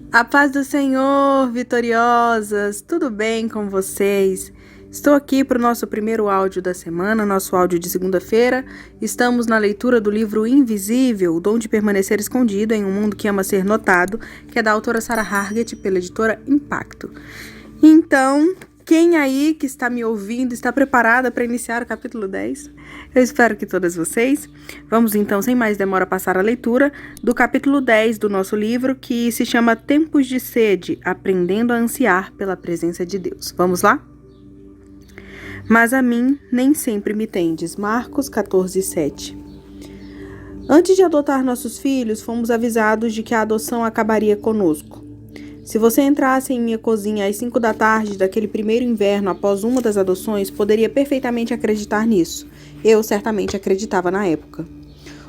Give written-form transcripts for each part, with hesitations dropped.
A paz do Senhor, vitoriosas! Tudo bem com vocês? Estou aqui para o nosso primeiro áudio da semana, nosso áudio de segunda-feira. Estamos na leitura do livro Invisível, o Dom de Permanecer Escondido em um Mundo que Ama Ser Notado, que é da autora Sarah Hargett, pela editora Impacto. Então, quem aí que está me ouvindo está preparada para iniciar o capítulo 10? Eu espero que todas vocês. Vamos então, sem mais demora, passar a leitura do capítulo 10 do nosso livro, que se chama Tempos de Sede, Aprendendo a Ansiar pela Presença de Deus. Vamos lá? Mas a mim nem sempre me tendes. Marcos 14, 7. Antes de adotar nossos filhos, fomos avisados de que a adoção acabaria conosco. Se você entrasse em minha cozinha às 5 da tarde daquele primeiro inverno após uma das adoções, poderia perfeitamente acreditar nisso. Eu certamente acreditava na época.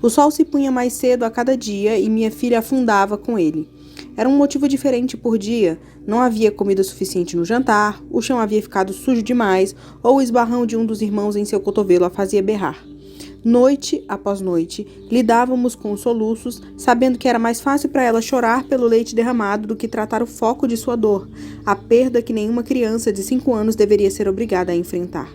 O sol se punha mais cedo a cada dia e minha filha afundava com ele. Era um motivo diferente por dia. Não havia comida suficiente no jantar, o chão havia ficado sujo demais, ou o esbarrão de um dos irmãos em seu cotovelo a fazia berrar. Noite após noite, lidávamos com os soluços, sabendo que era mais fácil para ela chorar pelo leite derramado do que tratar o foco de sua dor, a perda que nenhuma criança de 5 anos deveria ser obrigada a enfrentar.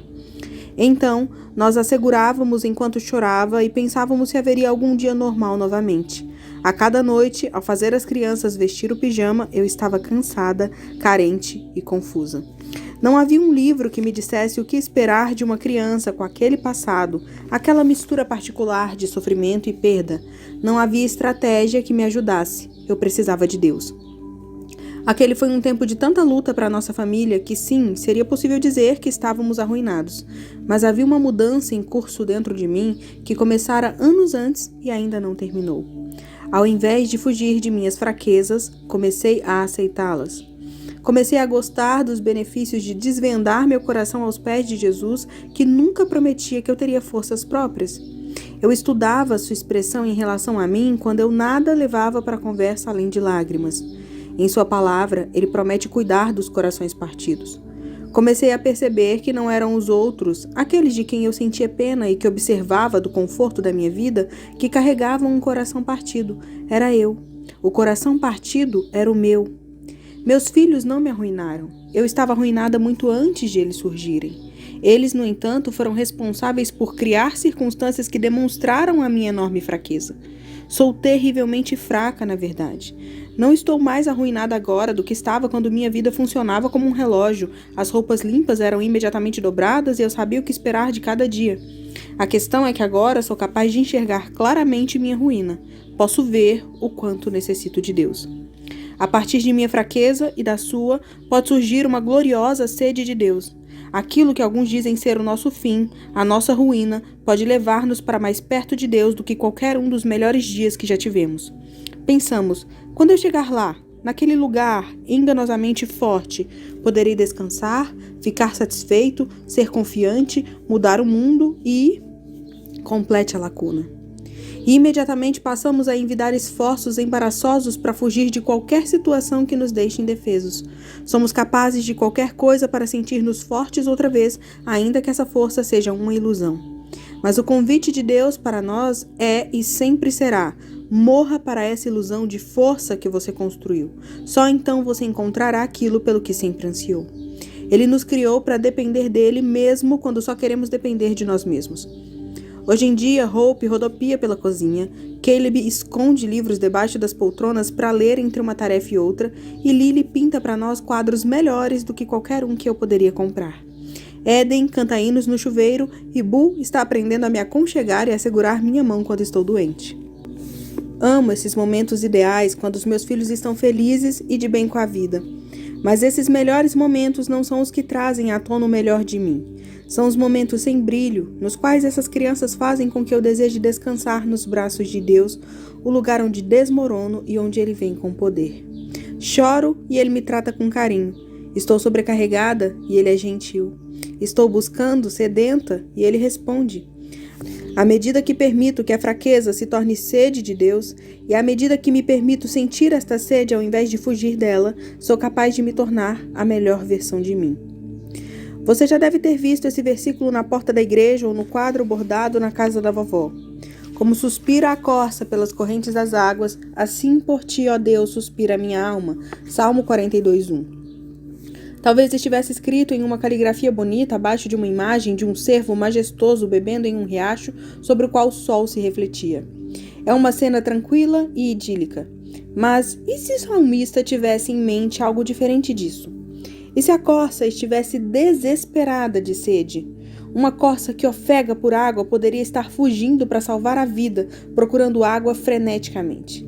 Então, nós assegurávamos enquanto chorava e pensávamos se haveria algum dia normal novamente. A cada noite, ao fazer as crianças vestir o pijama, eu estava cansada, carente e confusa. Não havia um livro que me dissesse o que esperar de uma criança com aquele passado, aquela mistura particular de sofrimento e perda. Não havia estratégia que me ajudasse. Eu precisava de Deus. Aquele foi um tempo de tanta luta para nossa família que, sim, seria possível dizer que estávamos arruinados. Mas havia uma mudança em curso dentro de mim que começara anos antes e ainda não terminou. Ao invés de fugir de minhas fraquezas, comecei a aceitá-las. Comecei a gostar dos benefícios de desvendar meu coração aos pés de Jesus, que nunca prometia que eu teria forças próprias. Eu estudava sua expressão em relação a mim quando eu nada levava para a conversa além de lágrimas. Em sua palavra, ele promete cuidar dos corações partidos. Comecei a perceber que não eram os outros, aqueles de quem eu sentia pena e que observava do conforto da minha vida, que carregavam um coração partido. Era eu. O coração partido era o meu. Meus filhos não me arruinaram. Eu estava arruinada muito antes de eles surgirem. Eles, no entanto, foram responsáveis por criar circunstâncias que demonstraram a minha enorme fraqueza. Sou terrivelmente fraca, na verdade. Não estou mais arruinada agora do que estava quando minha vida funcionava como um relógio. As roupas limpas eram imediatamente dobradas e eu sabia o que esperar de cada dia. A questão é que agora sou capaz de enxergar claramente minha ruína. Posso ver o quanto necessito de Deus. A partir de minha fraqueza e da sua, pode surgir uma gloriosa sede de Deus. Aquilo que alguns dizem ser o nosso fim, a nossa ruína, pode levar-nos para mais perto de Deus do que qualquer um dos melhores dias que já tivemos. Pensamos, quando eu chegar lá, naquele lugar enganosamente forte, poderei descansar, ficar satisfeito, ser confiante, mudar o mundo e... complete a lacuna. E imediatamente passamos a envidar esforços embaraçosos para fugir de qualquer situação que nos deixe indefesos. Somos capazes de qualquer coisa para sentir-nos fortes outra vez, ainda que essa força seja uma ilusão. Mas o convite de Deus para nós é e sempre será: morra para essa ilusão de força que você construiu. Só então você encontrará aquilo pelo que sempre ansiou. Ele nos criou para depender dele mesmo quando só queremos depender de nós mesmos. Hoje em dia, Hope rodopia pela cozinha, Caleb esconde livros debaixo das poltronas para ler entre uma tarefa e outra, e Lily pinta para nós quadros melhores do que qualquer um que eu poderia comprar. Eden canta hinos no chuveiro e Boo está aprendendo a me aconchegar e a segurar minha mão quando estou doente. Amo esses momentos ideais quando os meus filhos estão felizes e de bem com a vida. Mas esses melhores momentos não são os que trazem à tona o melhor de mim. São os momentos sem brilho, nos quais essas crianças fazem com que eu deseje descansar nos braços de Deus, o lugar onde desmorono e onde Ele vem com poder. Choro e Ele me trata com carinho. Estou sobrecarregada e Ele é gentil. Estou buscando, sedenta, e Ele responde. À medida que permito que a fraqueza se torne sede de Deus, e à medida que me permito sentir esta sede ao invés de fugir dela, sou capaz de me tornar a melhor versão de mim. Você já deve ter visto esse versículo na porta da igreja ou no quadro bordado na casa da vovó. Como suspira a corça pelas correntes das águas, assim por ti, ó Deus, suspira a minha alma. Salmo 42:1. Talvez estivesse escrito em uma caligrafia bonita abaixo de uma imagem de um cervo majestoso bebendo em um riacho sobre o qual o sol se refletia. É uma cena tranquila e idílica. Mas e se o salmista tivesse em mente algo diferente disso? E se a corça estivesse desesperada de sede? Uma corça que ofega por água poderia estar fugindo para salvar a vida, procurando água freneticamente.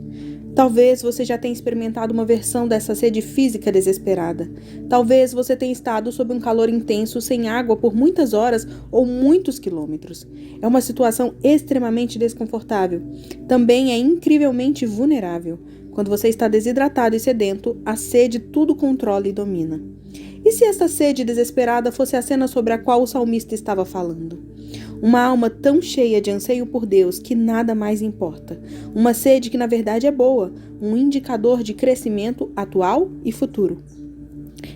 Talvez você já tenha experimentado uma versão dessa sede física desesperada. Talvez você tenha estado sob um calor intenso, sem água por muitas horas ou muitos quilômetros. É uma situação extremamente desconfortável. Também é incrivelmente vulnerável. Quando você está desidratado e sedento, a sede tudo controla e domina. E se esta sede desesperada fosse a cena sobre a qual o salmista estava falando? Uma alma tão cheia de anseio por Deus que nada mais importa. Uma sede que na verdade é boa, um indicador de crescimento atual e futuro.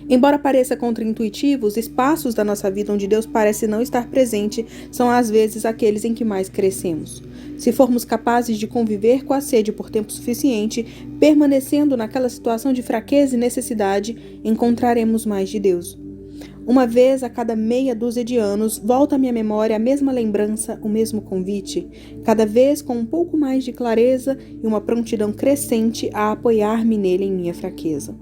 Embora pareça contraintuitivo, os espaços da nossa vida onde Deus parece não estar presente são às vezes aqueles em que mais crescemos. Se formos capazes de conviver com a sede por tempo suficiente, permanecendo naquela situação de fraqueza e necessidade, encontraremos mais de Deus. Uma vez a cada meia dúzia de anos, volta à minha memória a mesma lembrança, o mesmo convite, cada vez com um pouco mais de clareza e uma prontidão crescente a apoiar-me nele em minha fraqueza.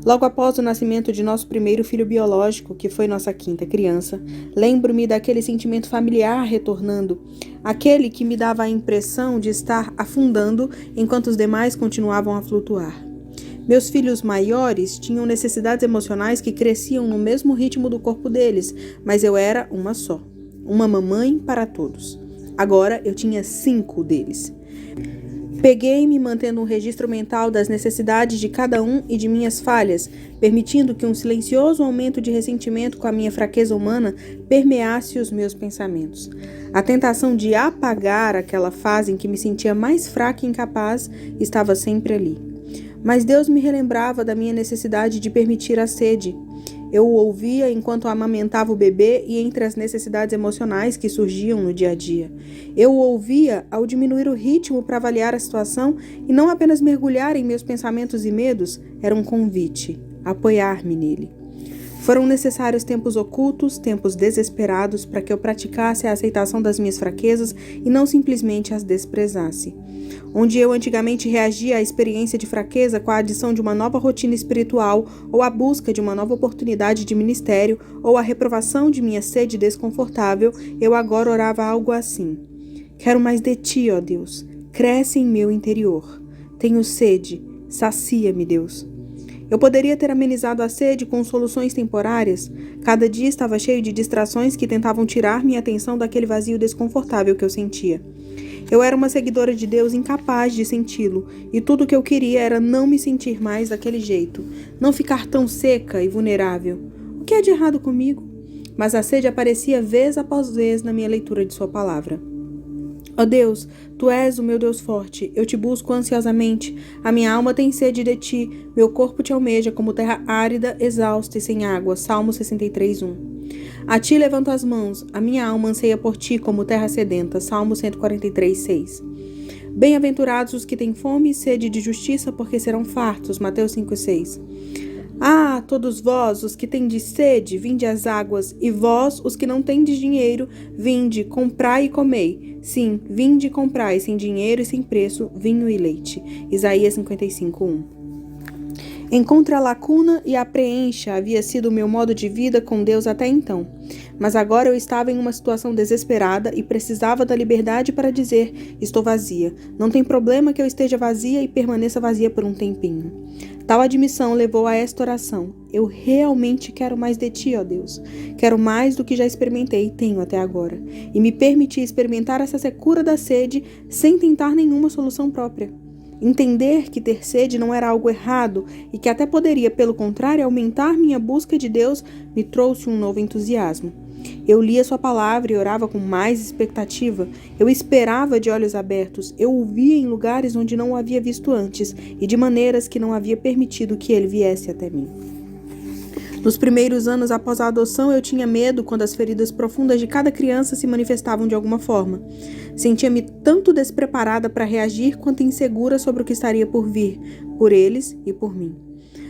Logo após o nascimento de nosso primeiro filho biológico, que foi nossa quinta criança, lembro-me daquele sentimento familiar retornando, aquele que me dava a impressão de estar afundando enquanto os demais continuavam a flutuar. Meus filhos maiores tinham necessidades emocionais que cresciam no mesmo ritmo do corpo deles, mas eu era uma só, uma mamãe para todos. Agora eu tinha 5 deles. Peguei-me mantendo um registro mental das necessidades de cada um e de minhas falhas, permitindo que um silencioso aumento de ressentimento com a minha fraqueza humana permeasse os meus pensamentos. A tentação de apagar aquela fase em que me sentia mais fraca e incapaz estava sempre ali. Mas Deus me relembrava da minha necessidade de permitir a sede. Eu o ouvia enquanto amamentava o bebê e entre as necessidades emocionais que surgiam no dia a dia. Eu o ouvia ao diminuir o ritmo para avaliar a situação e não apenas mergulhar em meus pensamentos e medos, era um convite, apoiar-me nele. Foram necessários tempos ocultos, tempos desesperados para que eu praticasse a aceitação das minhas fraquezas e não simplesmente as desprezasse. Onde eu antigamente reagia à experiência de fraqueza com a adição de uma nova rotina espiritual ou a busca de uma nova oportunidade de ministério ou a reprovação de minha sede desconfortável, eu agora orava algo assim: quero mais de ti, ó Deus, cresce em meu interior. Tenho sede, sacia-me, Deus. Eu poderia ter amenizado a sede com soluções temporárias. Cada dia estava cheio de distrações que tentavam tirar minha atenção daquele vazio desconfortável que eu sentia. Eu era uma seguidora de Deus incapaz de senti-lo, e tudo o que eu queria era não me sentir mais daquele jeito, não ficar tão seca e vulnerável. O que é de errado comigo? Mas a sede aparecia vez após vez na minha leitura de sua palavra. Ó Deus, Tu és o meu Deus forte, eu te busco ansiosamente, a minha alma tem sede de ti, meu corpo te almeja como terra árida, exausta e sem água. Salmo 63:1. A ti levanto as mãos, a minha alma anseia por ti como terra sedenta. Salmo 143:6. Bem-aventurados os que têm fome e sede de justiça, porque serão fartos. Mateus 5:6. Ah, todos vós, os que tendes sede, vinde às águas, e vós, os que não tendes dinheiro, vinde, comprai e comei. Sim, vinde e comprai, sem dinheiro e sem preço, vinho e leite. Isaías 55:1. Encontre a lacuna e a preencha havia sido o meu modo de vida com Deus até então. Mas agora eu estava em uma situação desesperada e precisava da liberdade para dizer: estou vazia. Não tem problema que eu esteja vazia e permaneça vazia por um tempinho. Tal admissão levou a esta oração: eu realmente quero mais de ti, ó Deus. Quero mais do que já experimentei e tenho até agora. E me permitir experimentar essa secura da sede sem tentar nenhuma solução própria. Entender que ter sede não era algo errado e que até poderia, pelo contrário, aumentar minha busca de Deus, me trouxe um novo entusiasmo. Eu lia sua palavra e orava com mais expectativa. Eu esperava de olhos abertos. Eu o via em lugares onde não o havia visto antes e de maneiras que não havia permitido que ele viesse até mim. Nos primeiros anos após a adoção, eu tinha medo quando as feridas profundas de cada criança se manifestavam de alguma forma. Sentia-me tanto despreparada para reagir quanto insegura sobre o que estaria por vir, por eles e por mim.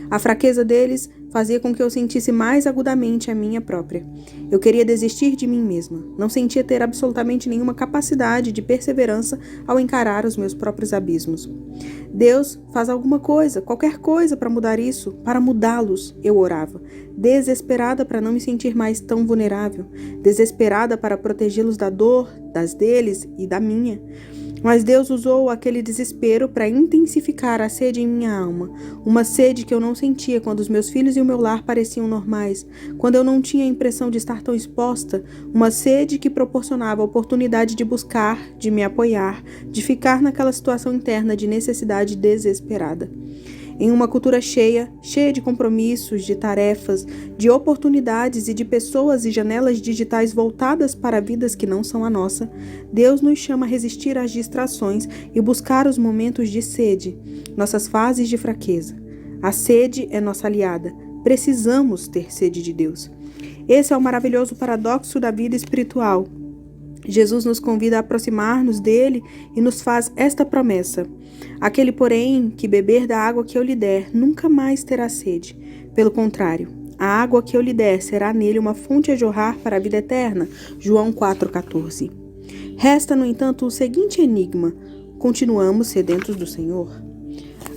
A fraqueza deles fazia com que eu sentisse mais agudamente a minha própria. Eu queria desistir de mim mesma. Não sentia ter absolutamente nenhuma capacidade de perseverança ao encarar os meus próprios abismos. Deus, faz alguma coisa, qualquer coisa para mudar isso, para mudá-los, eu orava. Desesperada para não me sentir mais tão vulnerável. Desesperada para protegê-los da dor, das deles e da minha. Mas Deus usou aquele desespero para intensificar a sede em minha alma, uma sede que eu não sentia quando os meus filhos e o meu lar pareciam normais, quando eu não tinha a impressão de estar tão exposta, uma sede que proporcionava a oportunidade de buscar, de me apoiar, de ficar naquela situação interna de necessidade desesperada. Em uma cultura cheia de compromissos, de tarefas, de oportunidades e de pessoas e janelas digitais voltadas para vidas que não são a nossa, Deus nos chama a resistir às distrações e buscar os momentos de sede, nossas fases de fraqueza. A sede é nossa aliada. Precisamos ter sede de Deus. Esse é o maravilhoso paradoxo da vida espiritual. Jesus nos convida a aproximar-nos dele e nos faz esta promessa: aquele, porém, que beber da água que eu lhe der, nunca mais terá sede. Pelo contrário, a água que eu lhe der será nele uma fonte a jorrar para a vida eterna. João 4,14. Resta, no entanto, o seguinte enigma: continuamos sedentos do Senhor?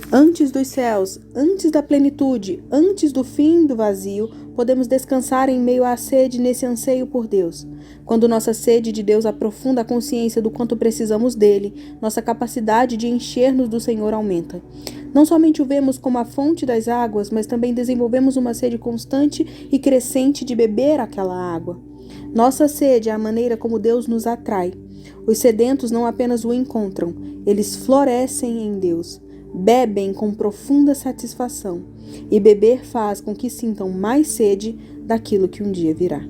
Antes dos céus, antes da plenitude, antes do fim do vazio, podemos descansar em meio à sede nesse anseio por Deus. Quando nossa sede de Deus aprofunda a consciência do quanto precisamos dele, nossa capacidade de encher-nos do Senhor aumenta. Não somente o vemos como a fonte das águas, mas também desenvolvemos uma sede constante e crescente de beber aquela água. Nossa sede é a maneira como Deus nos atrai. Os sedentos não apenas o encontram, eles florescem em Deus. Bebem com profunda satisfação, e beber faz com que sintam mais sede daquilo que um dia virá.